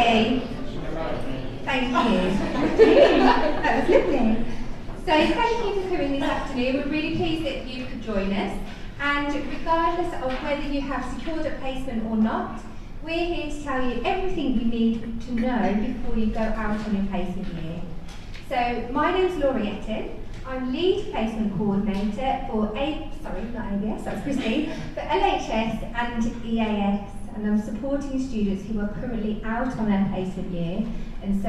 lovely. Thank you. That was lovely. So thank you for coming this afternoon. We're really pleased that you could join us. And regardless of whether you have secured a placement or not, we're here to tell you everything you need to know before you go out on your placement year. So my name's Laura Yetton. I'm lead placement coordinator for that's Christine, for LHS and EAS, and I'm supporting students who are currently out on their placement year. And so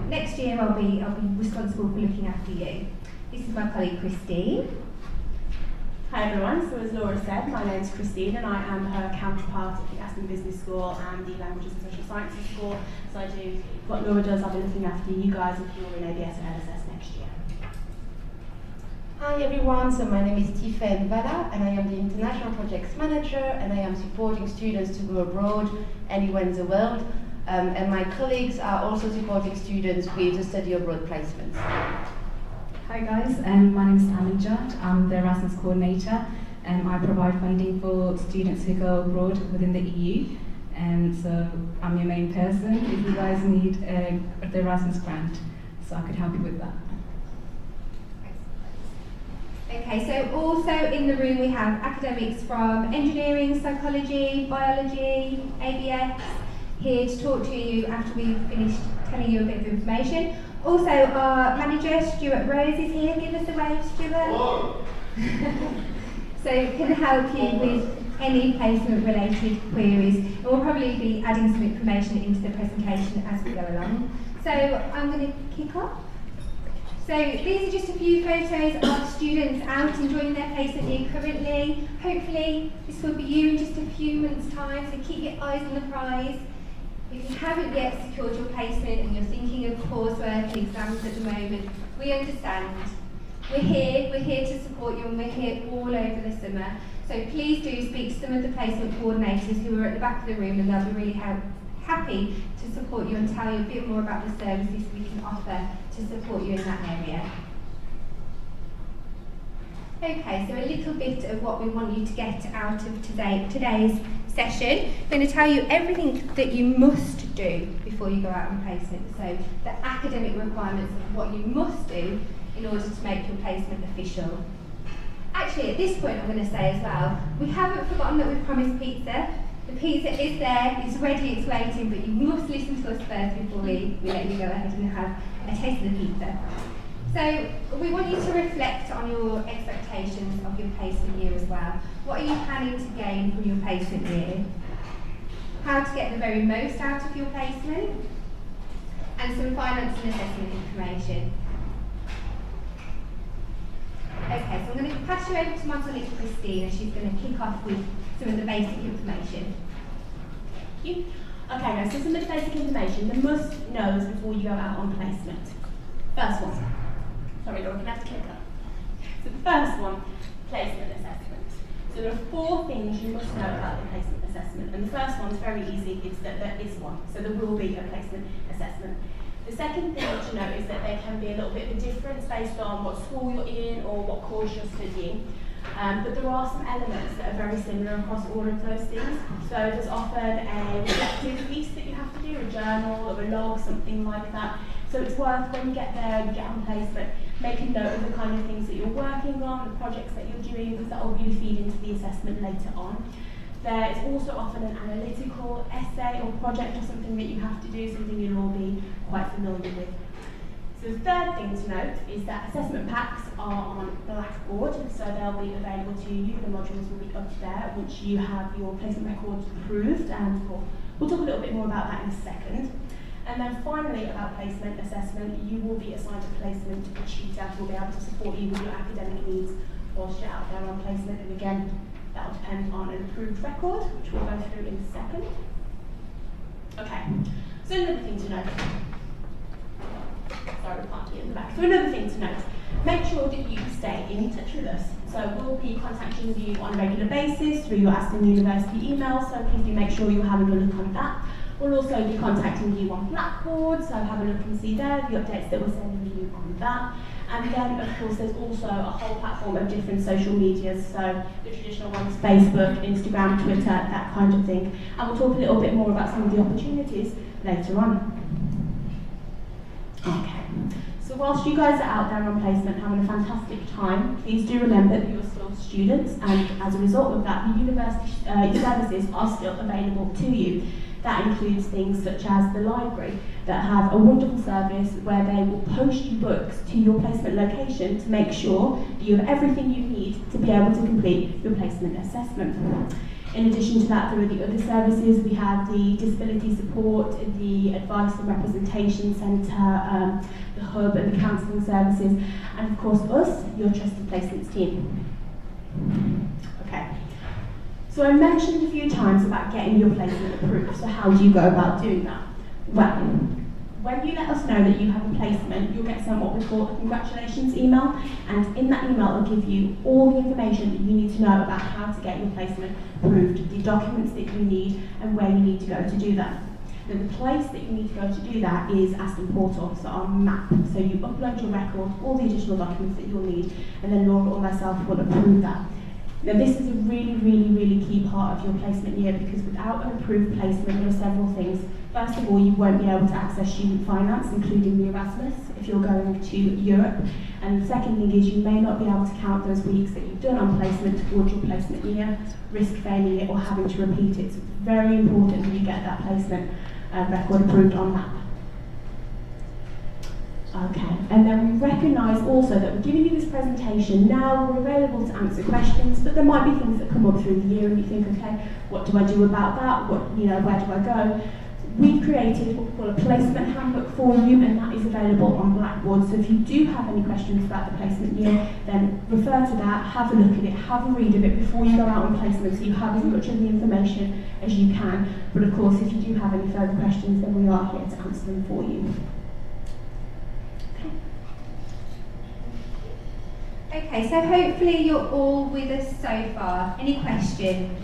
next year I'll be responsible for looking after you. This is my colleague Christine. Hi everyone, so as Laura said, my name is Christine and I am her counterpart at the Aston Business School and the Languages and Social Sciences School. So I do what Laura does, I'll be looking after you guys if you're in ABS and LSS next year. Hi everyone, so my name is Tiffaine Valla and I am the International Projects Manager and I am supporting students to go abroad anywhere in the world. And my colleagues are also supporting students with the study abroad placements. Hi guys, my name is Tammy Judd. I'm the Erasmus coordinator and I provide funding for students who go abroad within the EU. And so I'm your main person if you guys need the Erasmus grant, so I could help you with that. Okay, so also in the room we have academics from engineering, psychology, biology, ABS, here to talk to you after we've finished telling you a bit of information. Also, our manager, Stuart Rose, is here. Give us a wave, Stuart. Hello. So can help you with any placement-related queries. And we'll probably be adding some information into the presentation as we go along. So I'm going to kick off. So these are just a few photos of students out enjoying their placement year currently. Hopefully this will be you in just a few months' time, so keep your eyes on the prize. If you haven't yet secured your placement and you're thinking of coursework and exams at the moment, we understand. We're here to support you and we're here all over the summer. So please do speak to some of the placement coordinators who are at the back of the room and they'll be really happy to support you and tell you a bit more about the services we can offer to support you in that area. Okay, so a little bit of what we want you to get out of today's session. I'm going to tell you everything that you must do before you go out on placement. So the academic requirements of what you must do in order to make your placement official. Actually, at this point I'm going to say as well, we haven't forgotten that we've promised pizza. The pizza is there, it's ready, it's waiting, but you must listen to us first before we let you go ahead and have a taste of the pizza. So we want you to reflect on your expectations of your placement year as well. What are you planning to gain from your placement year? How to get the very most out of your placement? And some finance and assessment information. Okay, so I'm going to pass you over to my colleague Christine and she's going to kick off with some of the basic information. Thank you. Okay, now so some of the basic information, the must-knows before you go out on placement. First one. Sorry, Laura, can I have to click up? So the first one, placement assessment. So there are 4 things you must know about the placement assessment. And the first one's very easy, it's that there is one. So there will be a placement assessment. The second thing to know is that there can be a little bit of a difference based on what school you're in or what course you're studying. But there are some elements that are very similar across all of those things. So there's often a reflective piece that you have to do, a journal or a log, something like that. So it's worth when you get there and you get on placement, make a note of the kind of things that you're working on, the projects that you're doing, because that will really feed into the assessment later on. There is also often an analytical essay or project or something that you have to do, something you'll all be quite familiar with. So the third thing to note is that assessment packs are on Blackboard, so they'll be available to you. The modules will be up there once you have your placement records approved, and we'll talk a little bit more about that in a second. And then finally, about placement assessment, you will be assigned a placement tutor who will be able to support you with your academic needs whilst you're out there on placement. And again, that will depend on an approved record, which we'll go through in a second. Okay, so another thing to note. Sorry, we can't hear in the back. So another thing to note, make sure that you stay in touch with us. So we'll be contacting you on a regular basis through your Aston University email, so please do make sure you're having a look on that. We'll also be contacting you on Blackboard, so have a look and see there the updates that we're sending you on that. And then, of course, there's also a whole platform of different social medias, so the traditional ones, Facebook, Instagram, Twitter, that kind of thing. And we'll talk a little bit more about some of the opportunities later on. Okay. So whilst you guys are out there on placement having a fantastic time, please do remember that you're still students, and as a result of that, the university services are still available to you. That includes things such as the library, that have a wonderful service where they will post you books to your placement location to make sure that you have everything you need to be able to complete your placement assessment. In addition to that, there are the other services. We have the disability support, the advice and representation centre, the hub and the counselling services, and of course us, your trusted placements team. Okay. So I mentioned a few times about getting your placement approved. So how do you go about doing that? Well, when you let us know that you have a placement, you'll get sent what we call a congratulations email, and in that email it'll give you all the information that you need to know about how to get your placement approved, the documents that you need, and where you need to go to do that. Now, the place that you need to go to do that is Aston Portal, so our map. So you upload your record, all the additional documents that you'll need, and then Laura or myself will approve that. Now, this is a really key part of your placement year, because without an approved placement, there are several things. First of all, you won't be able to access student finance, including the Erasmus, if you're going to Europe. And the second thing is you may not be able to count those weeks that you've done on placement towards your placement year, risk failing it or having to repeat it. So it's very important that you get that placement record approved on that. Okay, and then we recognise also that we're giving you this presentation now, we're available to answer questions, but there might be things that come up through the year and you think, okay, what do I do about that? Where do I go? We've created what we call a placement handbook for you, and that is available on Blackboard. So if you do have any questions about the placement year, then refer to that, have a look at it, have a read of it before you go out on placement, so you have as much of the information as you can. But of course, if you do have any further questions, then we are here to answer them for you. Okay, so hopefully you're all with us so far. Any questions?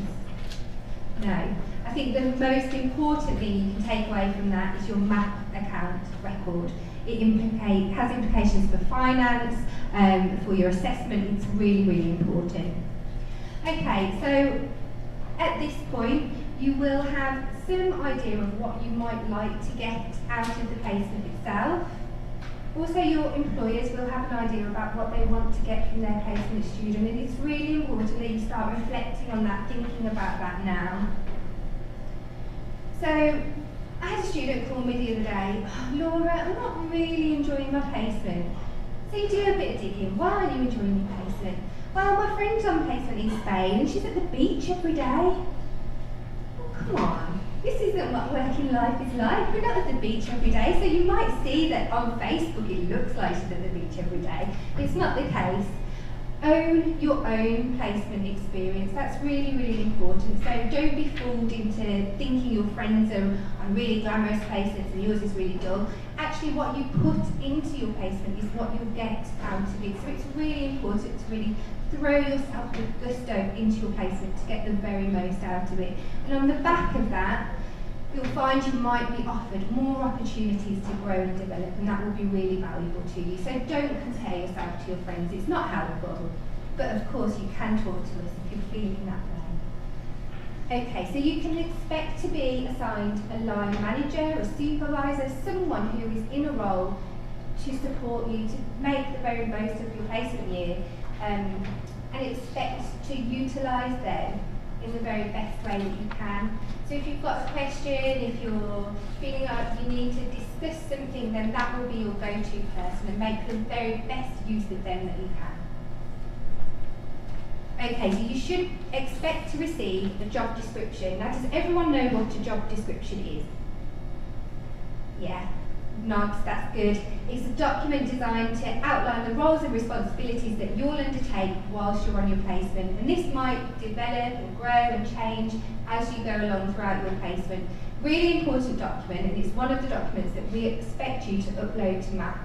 No. I think the most important thing you can take away from that is your MAP account record. It has implications for finance, for your assessment. It's really important. Okay, so at this point, you will have some idea of what you might like to get out of the placement itself. Also, your employers will have an idea about what they want to get from their placement student, and it's really important that you start reflecting on that, thinking about that now. So, I had a student call me the other day, Laura, I'm not really enjoying my placement. So you do a bit of digging, why aren't you enjoying your placement? Well, my friend's on placement in Spain and she's at the beach every day. Oh, come on. This isn't what working life is like. We're not at the beach every day, so you might see that on Facebook it looks like she's at the beach every day. It's not the case. Own your own placement experience. That's really important. So don't be fooled into thinking your friends are on really glamorous placements and yours is really dull. Actually, what you put into your placement is what you'll get out of it. So it's really important to really throw yourself with gusto into your placement to get the very most out of it. And on the back of that, you'll find you might be offered more opportunities to grow and develop, and that will be really valuable to you. So don't compare yourself to your friends. It's not helpful, but of course you can talk to us if you're feeling that way. Okay, so you can expect to be assigned a line manager, a supervisor, someone who is in a role to support you to make the very most of your placement year, and expect to utilise them in the very best way that you can. So if you've got a question, if you're feeling like you need to discuss something, then that will be your go-to person, and make the very best use of them that you can. Okay, so you should expect to receive a job description. Now, does everyone know what a job description is? Yeah. Nods, that's good. It's a document designed to outline the roles and responsibilities that you'll undertake whilst you're on your placement. And this might develop and grow and change as you go along throughout your placement. Really important document, and it's one of the documents that we expect you to upload to MAP.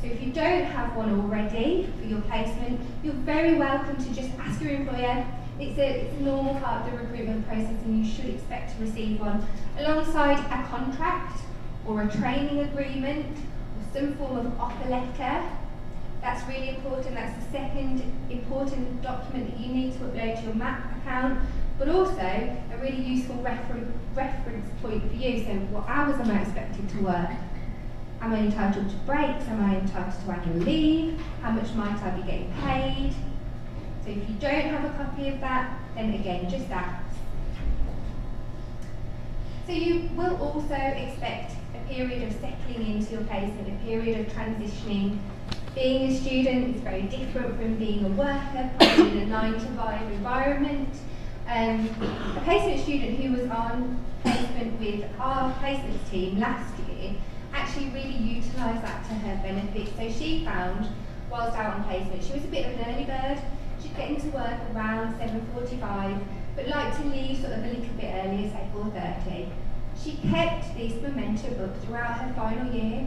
So if you don't have one already for your placement, you're very welcome to just ask your employer. It's a normal part of the recruitment process, and you should expect to receive one alongside a contract or a training agreement or some form of offer letter. That's really important. That's the second important document that you need to upload to your MAP account, but also a really useful reference point for you. So what hours am I expected to work? Am I entitled to breaks? Am I entitled to annual leave? How much might I be getting paid? So if you don't have a copy of that, then again, just ask. So you will also expect a period of settling into your placement, a period of transitioning. Being a student is very different from being a worker, probably in a 9-to-5 environment. A placement student who was on placement with our placements team last year actually really utilised that to her benefit. So she found, whilst out on placement, she was a bit of an early bird. She'd get into work around 7:45, but liked to leave sort of a little bit earlier, say 4:30. She kept this momentum up throughout her final year.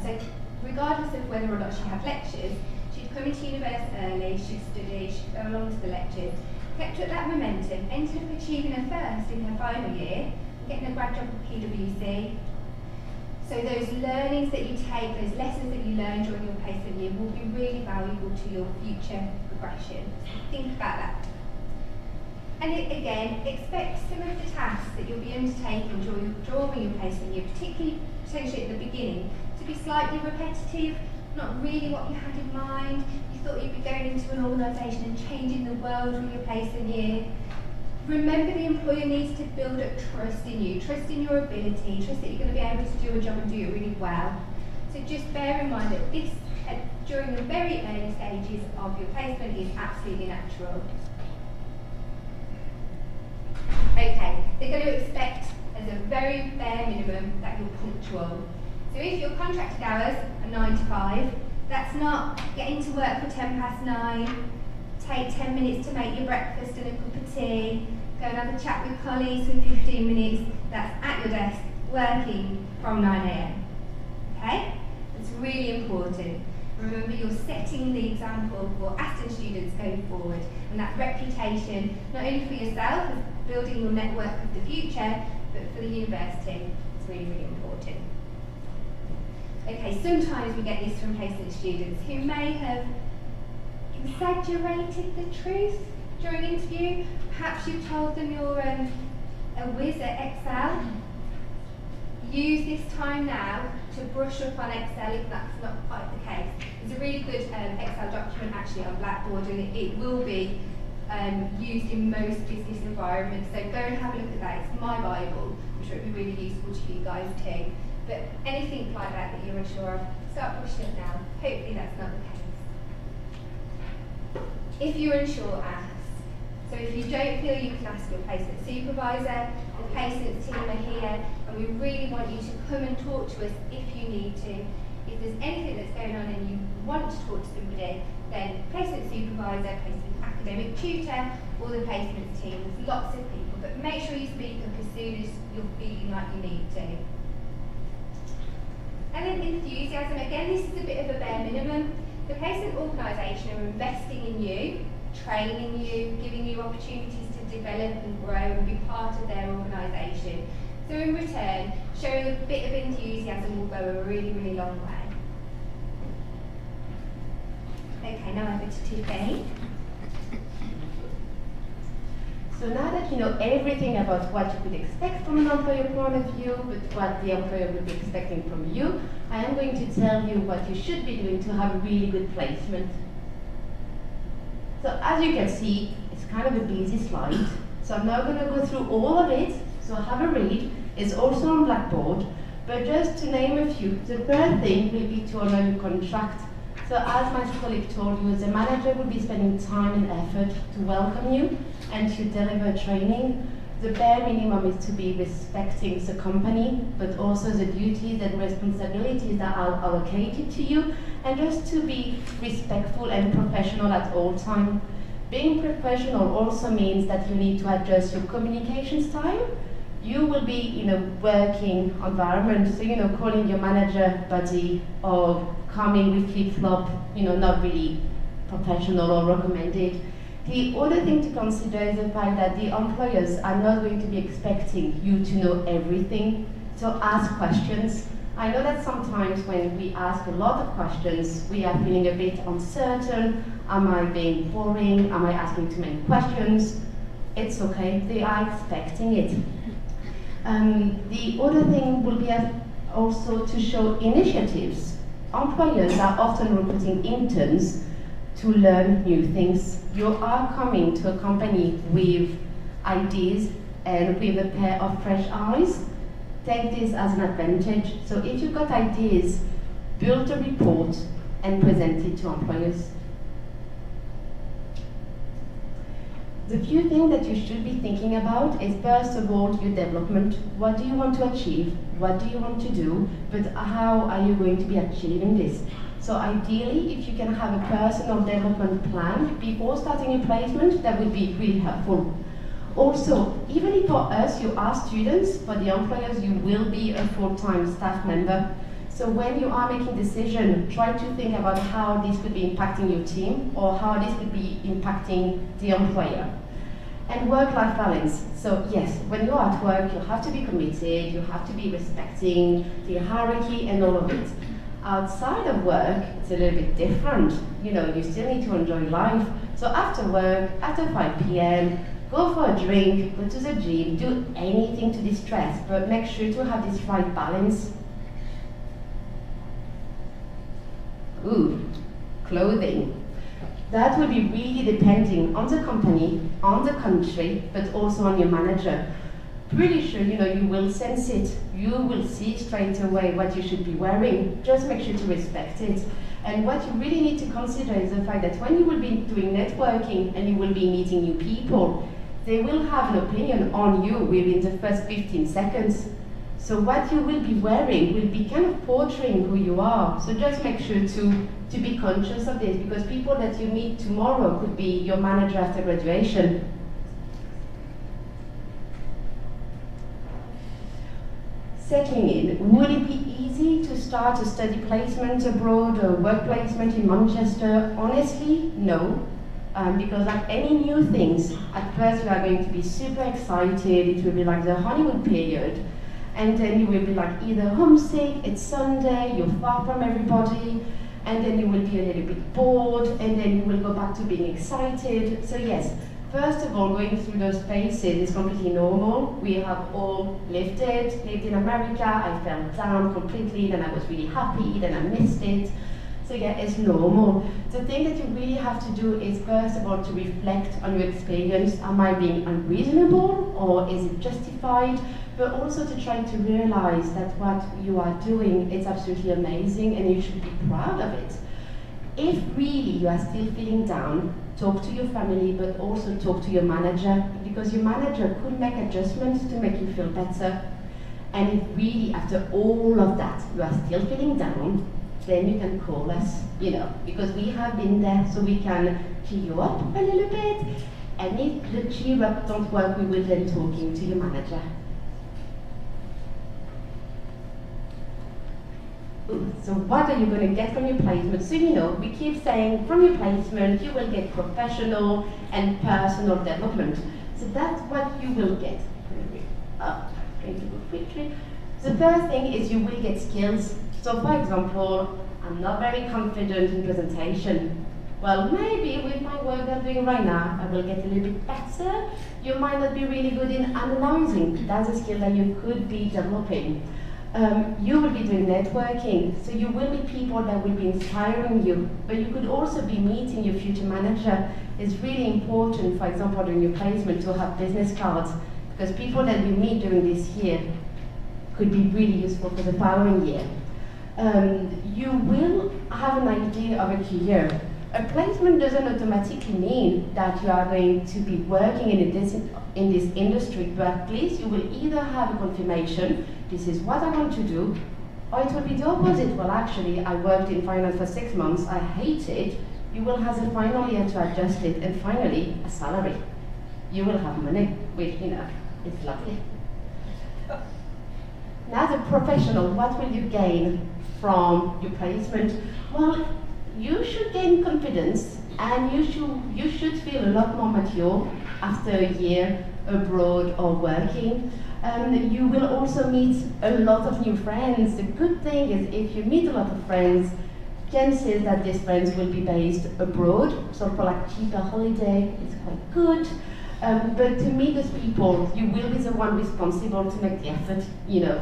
So regardless of whether or not she had lectures, she'd come into university early, she'd study, she'd go along to the lectures, kept up that momentum, ended up achieving her first in her final year, getting a grad job at PwC. So those learnings that you take, those lessons that you learn during your placement year will be really valuable to your future progression. So think about that. And again, expect some of the tasks that you'll be undertaking during your placement year, particularly potentially at the beginning, to be slightly repetitive, not really what you had in mind. You thought you'd be going into an organisation and changing the world with your placement year. Remember, the employer needs to build up trust in you, trust in your ability, trust that you're going to be able to do a job and do it really well. So just bear in mind that this, during the very early stages of your placement, is absolutely natural. Okay, they're going to expect, as a very bare minimum, that you're punctual. So if your contracted hours are 9 to 5, that's not getting to work for 10:09, take 10 minutes to make your breakfast and a cup of tea, go and have a chat with colleagues for 15 minutes. That's at your desk, working from 9 a.m. Okay? That's really important. Remember, you're setting the example for Aston students going forward, and that reputation, not only for yourself, as building your network of the future, but for the university. It's really, really important. Okay, sometimes we get this from placement students who may have exaggerated the truth during interview. Perhaps you've told them you're a whiz at Excel. Use this time now to brush up on Excel if that's not quite the case. There's a really good Excel document actually on Blackboard, and it will be used in most business environments. So go and have a look at that. It's my Bible. I'm sure it'll be really useful to you guys too. But anything like that that you're unsure of, start brushing it now. Hopefully that's not the case. If you're unsure, ask. So if you don't feel you can ask your placement supervisor, the placement team are here, and we really want you to come and talk to us if you need to. If there's anything that's going on and you want to talk to somebody, then placement supervisor, placement academic tutor, or the placements team. There's lots of people, but make sure you speak up as soon as you're feeling like you need to. And then enthusiasm, again, this is a bit of a bare minimum. The placement organisation are investing in you, training you, giving you opportunities to develop and grow and be part of their organisation. So in return, showing a bit of enthusiasm will go a really, really long way. Okay, now over to Tiffany. So now that you know everything about what you could expect from an employer point of view, but what the employer would be expecting from you, I am going to tell you what you should be doing to have a really good placement. So as you can see, it's kind of a busy slide. So I'm now going to go through all of it, so have a read. It's also on Blackboard, but just to name a few, the first thing will be to honor your contract. So as my colleague told you, the manager will be spending time and effort to welcome you and to deliver training. The bare minimum is to be respecting the company, but also the duties and responsibilities that are allocated to you, and just to be respectful and professional at all times. Being professional also means that you need to adjust your communication style. You will be in a working environment, so calling your manager buddy or coming with flip-flop, not really professional or recommended. The other thing to consider is the fact that the employers are not going to be expecting you to know everything, so ask questions. I know that sometimes when we ask a lot of questions, we are feeling a bit uncertain. Am I being boring? Am I asking too many questions? It's okay, they are expecting it. The other thing will be also to show initiatives. Employers are often recruiting interns to learn new things. You are coming to a company with ideas and with a pair of fresh eyes. Take this as an advantage. So if you've got ideas, build a report and present it to employers. The few things that you should be thinking about is, first of all, your development. What do you want to achieve? What do you want to do? But how are you going to be achieving this? So ideally, if you can have a personal development plan before starting your placement, that would be really helpful. Also, even if for us you are students, for the employers you will be a full-time staff member. So when you are making decisions, try to think about how this could be impacting your team or how this could be impacting the employer. And work-life balance. So yes, when you're at work, you have to be committed, you have to be respecting the hierarchy and all of it. Outside of work, it's a little bit different. You know, you still need to enjoy life. So after work, after 5 p.m., go for a drink, go to the gym, do anything to distress, but make sure to have this right balance. Ooh, clothing. That will be really depending on the company, on the country, but also on your manager. Pretty sure, you know, you will sense it. You will see straight away what you should be wearing. Just make sure to respect it. And what you really need to consider is the fact that when you will be doing networking and you will be meeting new people, they will have an opinion on you within the first 15 seconds. So what you will be wearing will be kind of portraying who you are. So just make sure to be conscious of this, because people that you meet tomorrow could be your manager after graduation. Settling in, would it be easy to start a study placement abroad or work placement in Manchester? Honestly, no. Because like any new things, at first you are going to be super excited, it will be like the honeymoon period, and then you will be like either homesick, it's Sunday, you're far from everybody, and then you will be a little bit bored, and then you will go back to being excited. So yes, first of all, going through those phases is completely normal. We have all lived in America, I fell down completely, then I was really happy, then I missed it. So yeah, it's normal. The thing that you really have to do is, first of all, to reflect on your experience. Am I being unreasonable or is it justified? But also to try to realize that what you are doing is absolutely amazing and you should be proud of it. If really you are still feeling down, talk to your family, but also talk to your manager, because your manager could make adjustments to make you feel better. And if really after all of that you are still feeling down, then you can call us, you know, because we have been there, so we can cheer you up a little bit. And if the cheer up don't work, we will then talking to your manager. So what are you going to get from your placement? So you know, we keep saying from your placement you will get professional and personal development. So that's what you will get. I'm going to go quickly. The first thing is you will get skills. So for example, I'm not very confident in presentation. Well, maybe with my work I'm doing right now, I will get a little bit better. You might not be really good in analyzing. That's a skill that you could be developing. You will be doing networking, so you will meet people that will be inspiring you, but you could also be meeting your future manager. It's really important, for example, during your placement to have business cards, because people that we meet during this year could be really useful for the following year. You will have an idea of a career. A placement doesn't automatically mean that you are going to be working in this industry, but at least you will either have a confirmation, this is what I want to do, or it will be the opposite. Well, actually, I worked in finance for 6 months, I hate it. You will have the final year to adjust it, and finally, a salary. You will have money, which, you know, is lovely. Now, the professional, what will you gain from your placement? Well, you should gain confidence And you should feel a lot more mature after a year abroad or working. You will also meet a lot of new friends. The good thing is if you meet a lot of friends, chances that these friends will be based abroad, so for like cheaper holiday, it's quite good. But to meet those people, you will be the one responsible to make the effort. You know,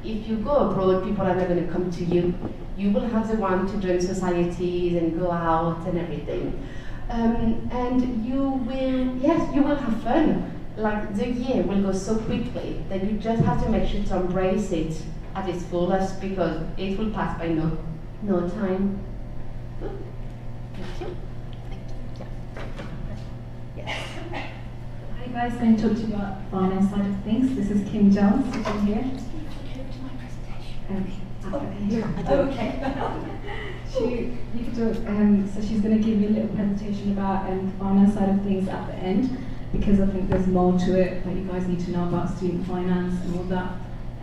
if you go abroad, people are not going to come to you. You will have the one to join societies and go out and everything. And you will have fun. Like the year will go so quickly that you just have to make sure to embrace it at its fullest because it will pass by no time. Good. Thank you. Yes. Hi guys, I'm going to talk to you about the finance side of things. This is Kim Jones sitting here. Okay. You could do, so she's going to give you a little presentation about the finance side of things at the end, because I think there's more to it that you guys need to know about student finance and all that.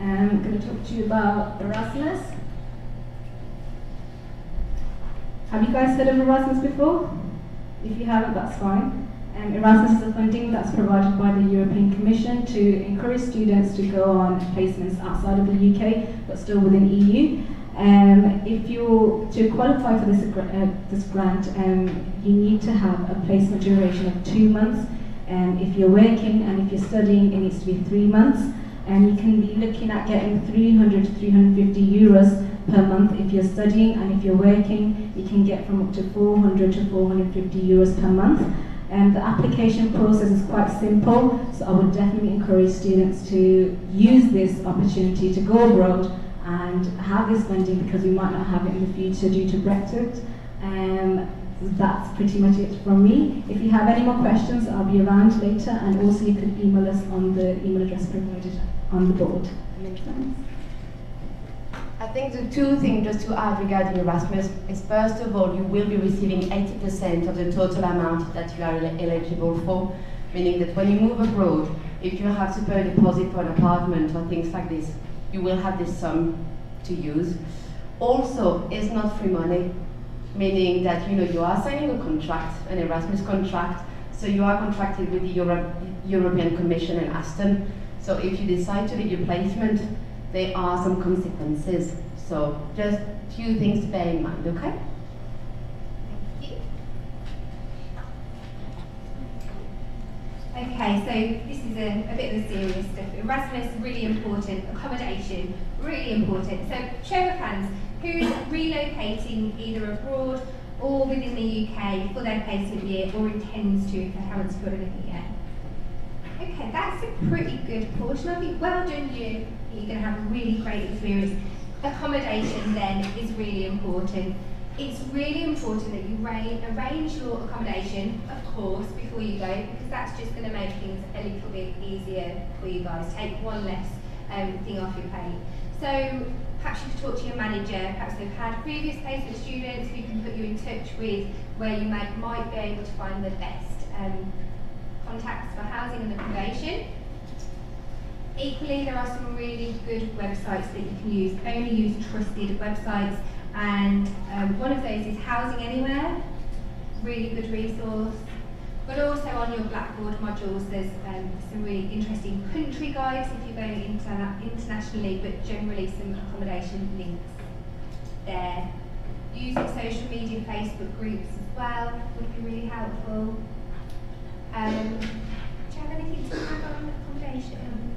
I'm going to talk to you about Erasmus. Have you guys heard of Erasmus before? If you haven't, that's fine. Erasmus is a funding that's provided by the European Commission to encourage students to go on placements outside of the UK, but still within EU. If you're to qualify for this grant, you need to have a placement duration of 2 months. If you're working and if you're studying, it needs to be 3 months. And you can be looking at getting 300 to 350 euros per month if you're studying, and if you're working, you can get from up to 400 to 450 euros per month. The application process is quite simple, so I would definitely encourage students to use this opportunity to go abroad and have this funding, because we might not have it in the future due to Brexit. That's pretty much it from me. If you have any more questions, I'll be around later, and also you could email us on the email address provided on the board. I think the two things just to add regarding Erasmus is, first of all, you will be receiving 80% of the total amount that you are eligible for, meaning that when you move abroad, if you have to pay a deposit for an apartment or things like this, you will have this sum to use. Also, it's not free money, meaning that you are signing a contract, an Erasmus contract, so you are contracted with the European Commission and Aston. So if you decide to leave your placement, there are some consequences. So just a few things to bear in mind, okay? Okay, so this is a bit of the serious stuff. Erasmus, really important. Accommodation, really important. So show of hands, who's relocating either abroad or within the UK for their placement year, or intends to if they haven't secured anything yet? Okay, that's a pretty good portion. I think well done you. You're going to have a really great experience. Accommodation then is really important. It's really important that you arrange your accommodation, of course, before you go, because that's just going to make things a little bit easier for you guys. Take one less thing off your plate. So perhaps you could talk to your manager. Perhaps they've had previous placement students who can put you in touch with where you might be able to find the best contacts for housing and accommodation. Equally, there are some really good websites that you can use. Only use trusted websites, and one of those is Housing Anywhere, really good resource. But also on your Blackboard modules, there's some really interesting country guides if you're going internationally, but generally some accommodation links there. Using social media, Facebook groups as well would be really helpful. Do you have anything to add on accommodation?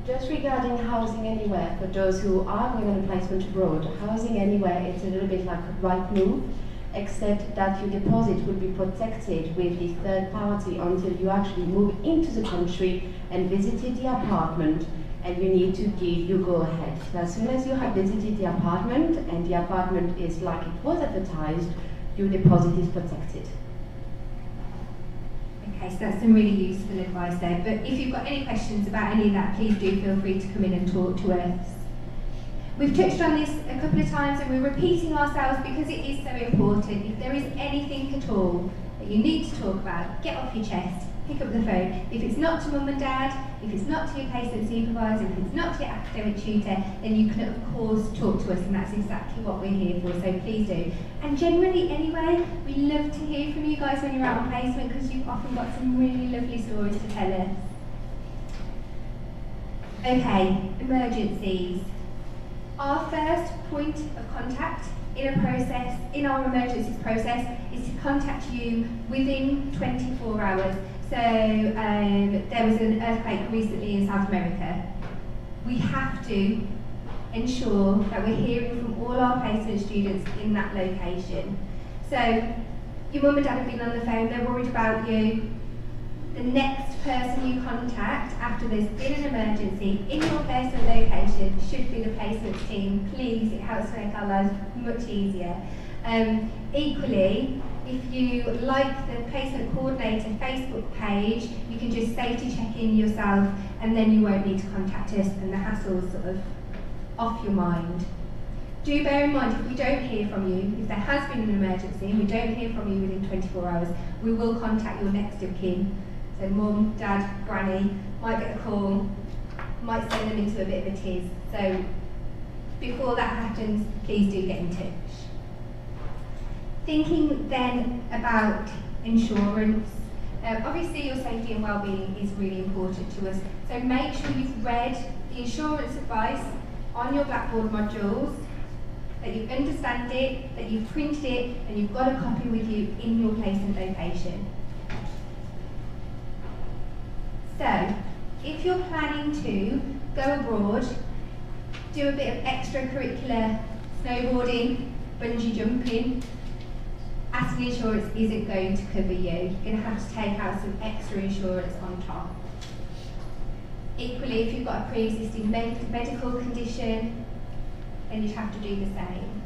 Just regarding Housing Anywhere, for those who are going on a placement abroad, Housing Anywhere is a little bit like Rightmove, except that your deposit will be protected with the third party until you actually move into the country and visited the apartment, and you need to give your go-ahead. So as soon as you have visited the apartment and the apartment is like it was advertised, your deposit is protected. Okay, so that's some really useful advice there. But if you've got any questions about any of that, please do feel free to come in and talk to us. We've touched on this a couple of times and we're repeating ourselves because it is so important. If there is anything at all that you need to talk about, get off your chest, pick up the phone. If it's not to mum and dad, if it's not to your placement supervisor, if it's not to your academic tutor, then you can of course talk to us, and that's exactly what we're here for, so please do. And generally anyway, we love to hear from you guys when you're out on placement, because you've often got some really lovely stories to tell us. Okay, emergencies. Our first point of contact in our emergencies process is to contact you within 24 hours. So there was an earthquake recently in South America. We have to ensure that we're hearing from all our placement students in that location. So your mum and dad have been on the phone, they're worried about you. The next person you contact after there's been an emergency in your placement location should be the placement team. Please, it helps make our lives much easier. Equally, if you like the placement coordinator Facebook page, you can just safety check in yourself, and then you won't need to contact us, and the hassle's sort of off your mind. Do bear in mind, if we don't hear from you, if there has been an emergency and we don't hear from you within 24 hours, we will contact your next of kin. So mum, dad, granny might get a call, might send them into a bit of a tiz. So before that happens, please do get in touch. Thinking then about insurance. Obviously your safety and well-being is really important to us. So make sure you've read the insurance advice on your Blackboard modules, that you understand it, that you've printed it, and you've got a copy with you in your placement location. So, if you're planning to go abroad, do a bit of extracurricular snowboarding, bungee jumping, Aston Insurance isn't going to cover you. You're going to have to take out some extra insurance on top. Equally, if you've got a pre-existing medical condition, then you'd have to do the same.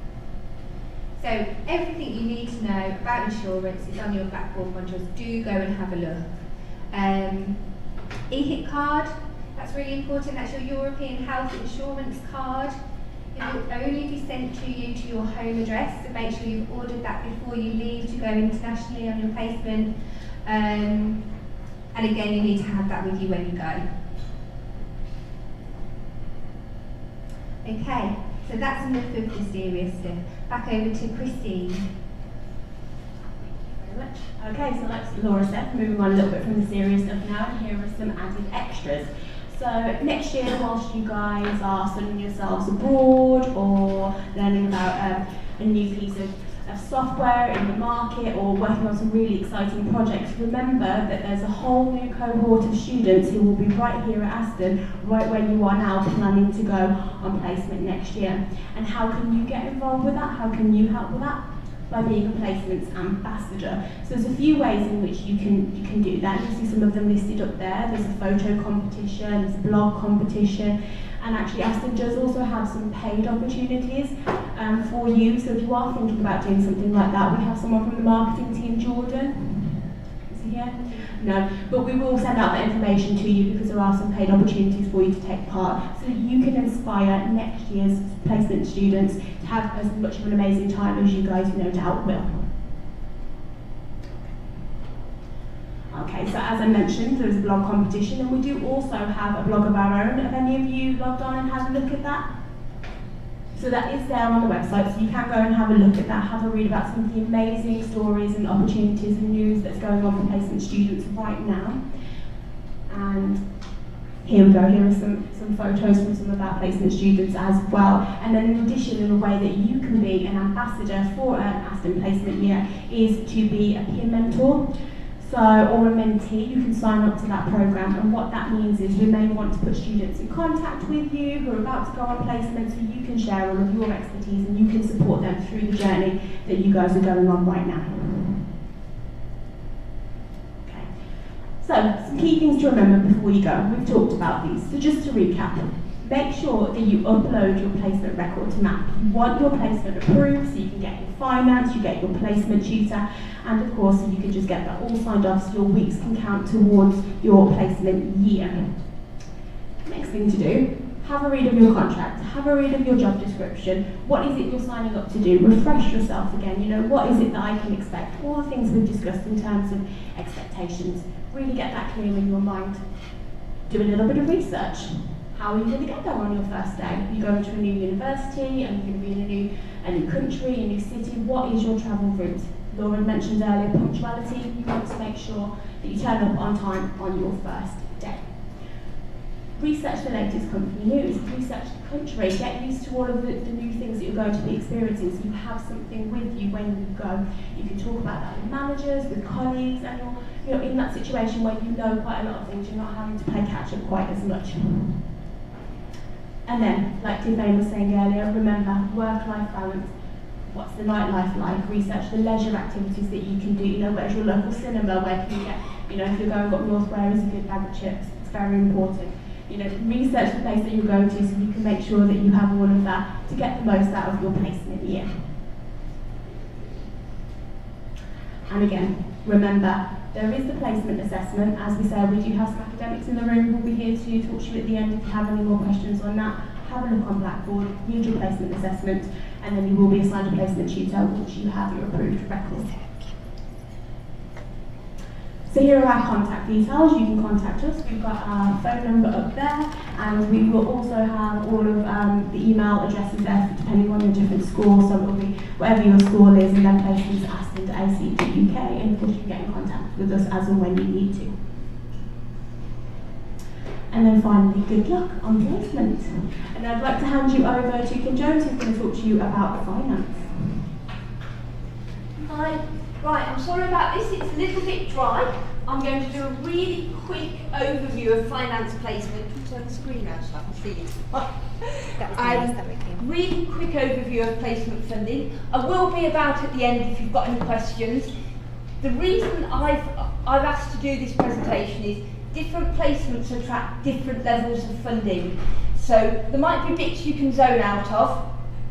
So everything you need to know about insurance is on your Blackboard modules. Do go and have a look. EHIT card, that's really important. That's your European Health Insurance card. It will only be sent to you to your home address, so make sure you've ordered that before you leave to go internationally on your placement. And again, you need to have that with you when you go. Okay, so that's enough of the serious stuff. Back over to Christine. Very much. Okay, so like Laura said, moving on a little bit from the serious stuff now, and here are some added extras. So next year, whilst you guys are studying yourselves abroad or learning about a new piece of software in the market or working on some really exciting projects, remember that there's a whole new cohort of students who will be right here at Aston, right where you are now, planning to go on placement next year. And how can you get involved with that? How can you help with that? By being a placements ambassador. So there's a few ways in which you can do that. You see some of them listed up there. There's a photo competition, there's a blog competition, and actually Aston does also have some paid opportunities for you. So if you are thinking about doing something like that, we have someone from the marketing team, Jordan. Is he here? No, but we will send out that information to you because there are some paid opportunities for you to take part, so that you can inspire next year's placement students to have as much of an amazing time as you guys no doubt will. Okay, so as I mentioned, there's a blog competition, and we do also have a blog of our own. Have any of you logged on and had a look at that? So that is there on the website, so you can go and have a look at that, have a read about some of the amazing stories and opportunities and news that's going on for placement students right now. And here we go, here are some photos from some of our placement students as well. And then in addition, in a way that you can be an ambassador for an Aston placement year is to be a peer mentor. So, or a mentee, you can sign up to that programme, and what that means is we may want to put students in contact with you who are about to go on placement, so you can share all of your expertise and you can support them through the journey that you guys are going on right now. Okay, so some key things to remember before you go. We've talked about these, so just to recap. Make sure that you upload your placement record to MAP. You want your placement approved so you can get your finance, you get your placement tutor, and of course you can just get that all signed off so your weeks can count towards your placement year. Next thing to do, have a read of your contract, have a read of your job description. What is it you're signing up to do? Refresh yourself again, what is it that I can expect? All the things we've discussed in terms of expectations. really get that clear in your mind. Do a little bit of research. How are you going to get there on your first day? You're going to a new university, and you're going to be in a new country, a new city. What is your travel route? Laura mentioned earlier punctuality. You want to make sure that you turn up on time on your first day. Research the latest company news, research the country, get used to all of the new things that you're going to be experiencing so you have something with you when you go. You can talk about that with managers, with colleagues, and you're in that situation where you know quite a lot of things, you're not having to play catch up quite as much. And then, like Tiffany was saying earlier, remember work-life balance. What's the nightlife like? Research the leisure activities that you can do. Where's your local cinema? Where can you get, if you're going up north, where is a good bag of chips? It's very important. Research the place that you go to so you can make sure that you have all of that to get the most out of your placement year. And again, remember, there is the placement assessment. As we said, we do have some academics in the room who will be here to talk to you at the end if you have any more questions on that. Have a look on Blackboard, read your placement assessment, and then you will be assigned a placement tutor once you have your approved record. So here are our contact details. You can contact us. We've got our phone number up there, and we will also have all of the email addresses there depending on your different schools. So it will be wherever your school is, and then placements asked into ACT UK, and of course you can get in contact with us as and when you need to. And then finally, good luck on placement. And I'd like to hand you over to Kim Jones, who's going to talk to you about finance. Hi. Right, I'm sorry about this, it's a little bit dry. I'm going to do a really quick overview of finance placement. Can you turn the screen around so I can see you? Really quick overview of placement funding. I will be about at the end if you've got any questions. The reason I've asked to do this presentation is different placements attract different levels of funding. So there might be bits you can zone out of,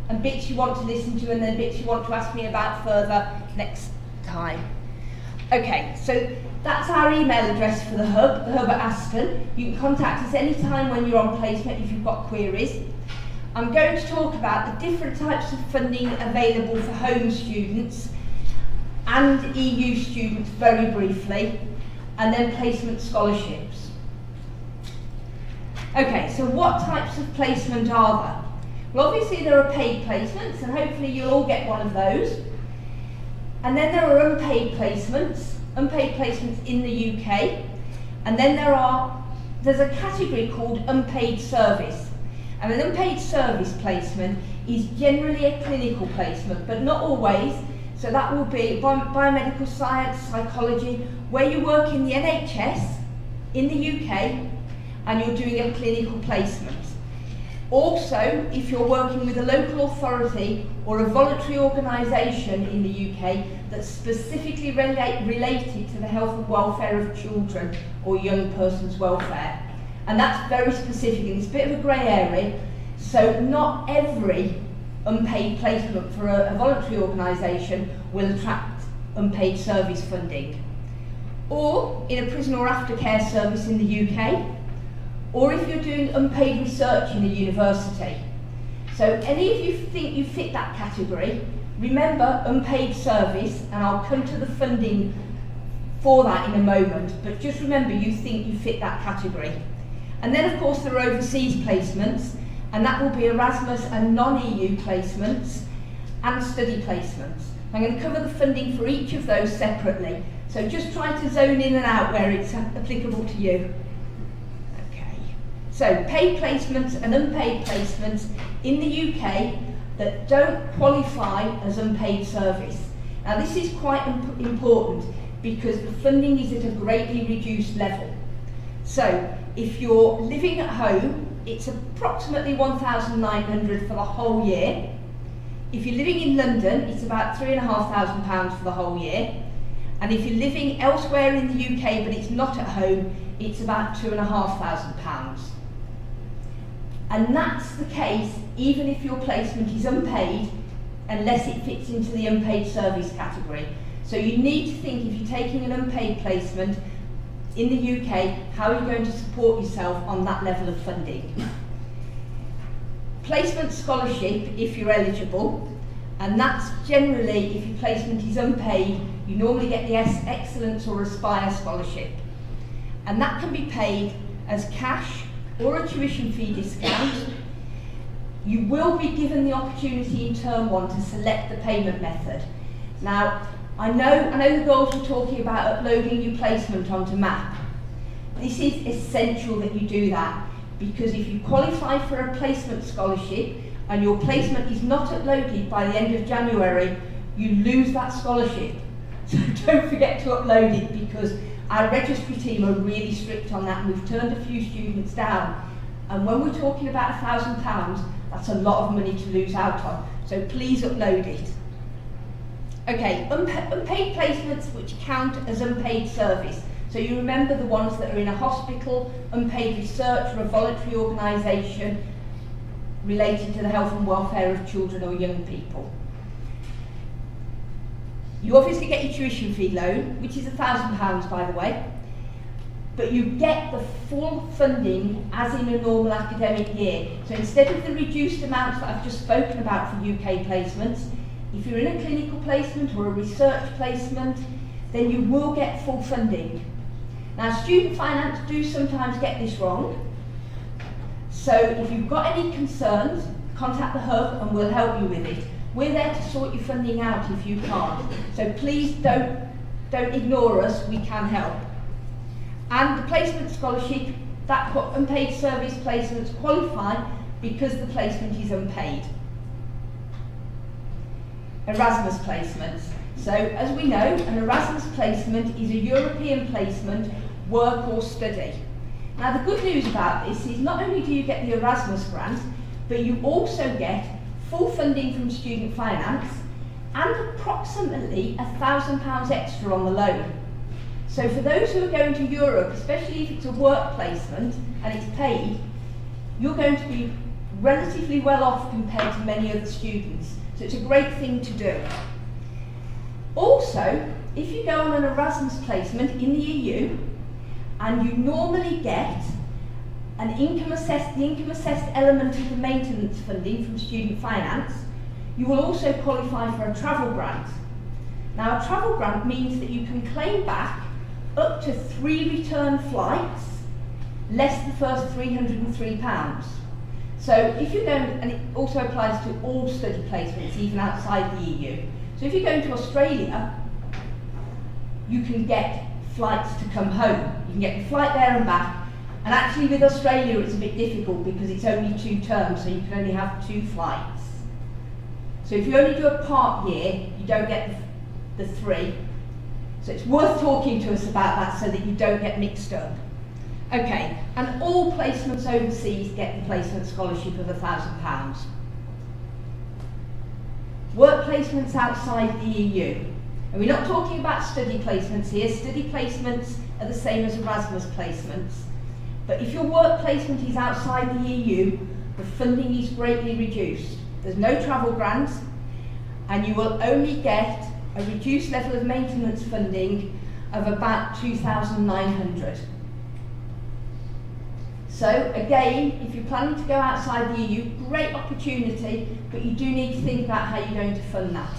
and bits you want to listen to, and then bits you want to ask me about further next time. Okay, so that's our email address for the Hub at Aston. You can contact us anytime when you're on placement if you've got queries. I'm going to talk about the different types of funding available for home students and EU students very briefly, and then placement scholarships. Okay, so what types of placement are there? Well, obviously there are paid placements, and hopefully you'll all get one of those. And then there are unpaid placements in the UK. And then there's a category called unpaid service. And an unpaid service placement is generally a clinical placement, but not always. So that will be biomedical science, psychology, where you work in the NHS in the UK and you're doing a clinical placement. Also, if you're working with a local authority or a voluntary organisation in the UK that's specifically related to the health and welfare of children or young persons' welfare. And that's very specific, and it's a bit of a grey area, so not every unpaid placement for a voluntary organisation will attract unpaid service funding. Or in a prison or aftercare service in the UK, or if you're doing unpaid research in a university. So any of you think you fit that category, remember unpaid service, and I'll come to the funding for that in a moment, but just remember you think you fit that category. And then of course there are overseas placements, and that will be Erasmus and non-EU placements and study placements. I'm going to cover the funding for each of those separately, so just try to zone in and out where it's applicable to you. So paid placements and unpaid placements in the UK that don't qualify as unpaid service. Now this is quite important because the funding is at a greatly reduced level. So if you're living at home, it's approximately £1,900 for the whole year. If you're living in London, it's about £3,500 for the whole year. And if you're living elsewhere in the UK but it's not at home, it's about £2,500. And that's the case even if your placement is unpaid, unless it fits into the unpaid service category. So you need to think, if you're taking an unpaid placement in the UK, how are you going to support yourself on that level of funding? Placement scholarship, if you're eligible, and that's generally, if your placement is unpaid, you normally get the Excellence or Aspire scholarship. and that can be paid as cash or a tuition fee discount. You will be given the opportunity in term 1 to select the payment method. Now, I know the girls were talking about uploading your placement onto MAP. This is essential that you do that, because if you qualify for a placement scholarship and your placement is not uploaded by the end of January, you lose that scholarship. So don't forget to upload it, because our registry team are really strict on that, and we've turned a few students down. And when we're talking about £1,000, that's a lot of money to lose out on. So please upload it. Okay, unpaid placements which count as unpaid service. So you remember the ones that are in a hospital, unpaid research, or a voluntary organisation related to the health and welfare of children or young people. You obviously get your tuition fee loan, which is £1,000 by the way, but you get the full funding as in a normal academic year. So instead of the reduced amounts that I've just spoken about for UK placements, if you're in a clinical placement or a research placement, then you will get full funding. Now, student finance do sometimes get this wrong, so if you've got any concerns, contact the Hub and we'll help you with it. We're there to sort your funding out if you can't, so please don't ignore us, we can help. And the placement scholarship, that unpaid service placements qualify because the placement is unpaid. Erasmus placements. So, as we know, an Erasmus placement is a European placement, work or study. Now, the good news about this is not only do you get the Erasmus grant, but you also get full funding from student finance and approximately £1,000 extra on the loan. So for those who are going to Europe, especially if it's a work placement and it's paid, you're going to be relatively well off compared to many other students. So it's a great thing to do. Also, if you go on an Erasmus placement in the EU and you normally get the income assessed element of the maintenance funding from student finance, you will also qualify for a travel grant. Now, a travel grant means that you can claim back up to 3 return flights, less the first £303. So if you're going, and it also applies to all study placements, even outside the EU. So if you're going to Australia, you can get flights to come home. You can get a flight there and back. And actually with Australia it's a bit difficult because it's only 2 terms, so you can only have 2 flights. So if you only do a part year, you don't get the 3. So it's worth talking to us about that so that you don't get mixed up. Okay, and all placements overseas get the placement scholarship of £1,000. Work placements outside the EU. And we're not talking about study placements here. Study placements are the same as Erasmus placements. But if your work placement is outside the EU, the funding is greatly reduced. There's no travel grants, and you will only get a reduced level of maintenance funding of about £2,900. So again, if you're planning to go outside the EU, great opportunity, but you do need to think about how you're going to fund that.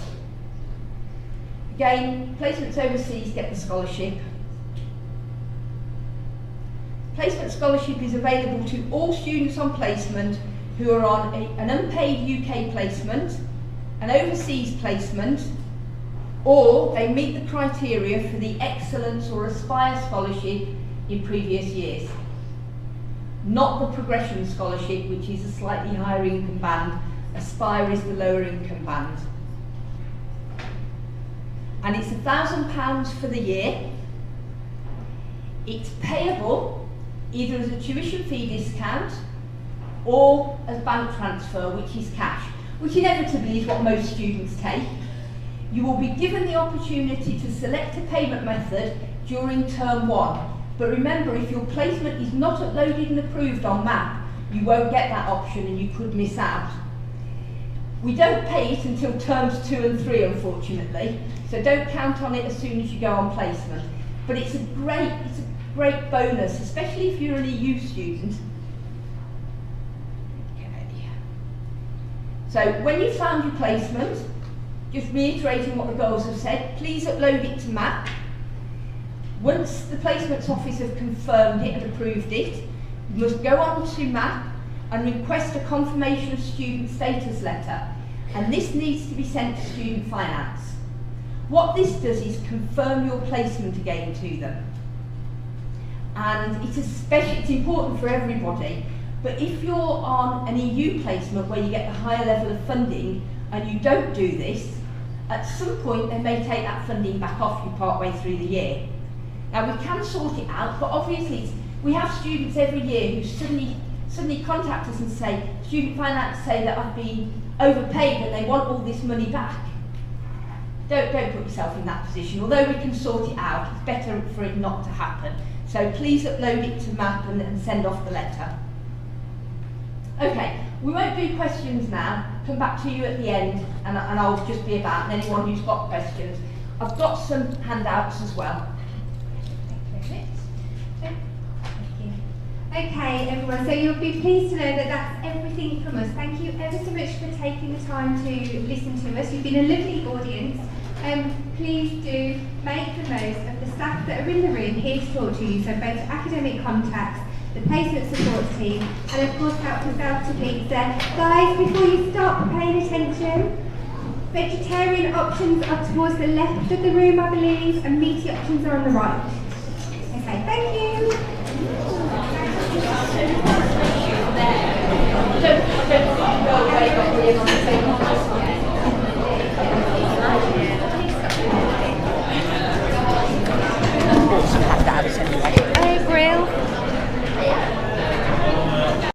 Again, placements overseas get the scholarship. Placement scholarship is available to all students on placement who are on an unpaid UK placement, an overseas placement, or they meet the criteria for the Excellence or Aspire scholarship in previous years. Not the Progression scholarship, which is a slightly higher income band. Aspire is the lower income band. And it's £1,000 for the year. It's payable either as a tuition fee discount or as bank transfer, which is cash, which inevitably is what most students take. You will be given the opportunity to select a payment method during term 1. But remember, if your placement is not uploaded and approved on MAP, you won't get that option and you could miss out. We don't pay it until terms 2 and 3, unfortunately, so don't count on it as soon as you go on placement. But it's a great bonus, especially if you're an EU student. So when you've found your placement, just reiterating what the girls have said, please upload it to MAP. Once the placements office have confirmed it and approved it, you must go on to MAP and request a confirmation of student status letter, and this needs to be sent to Student Finance. What this does is confirm your placement again to them. And it's important for everybody, but if you're on an EU placement where you get the higher level of funding and you don't do this, at some point they may take that funding back off you partway through the year. Now we can sort it out, but obviously we have students every year who suddenly contact us and say, Student Finance say that I've been overpaid and they want all this money back. Don't put yourself in that position. Although we can sort it out, it's better for it not to happen. So please upload it to MAP and send off the letter. Okay, we won't do questions now. Come back to you at the end and I'll just be about, and anyone who's got questions. I've got some handouts as well. Okay, everyone, so you'll be pleased to know that that's everything from us. Thank you ever so much for taking the time to listen to us. You've been a lovely audience. Please do make the most of the staff that are in the room here to talk to you, so both academic contacts, the placement support team, and of course help yourself to pizza. Guys, before you stop paying attention, vegetarian options are towards the left of the room, I believe, and meaty options are on the right. Okay, thank you. Have to have it anyway.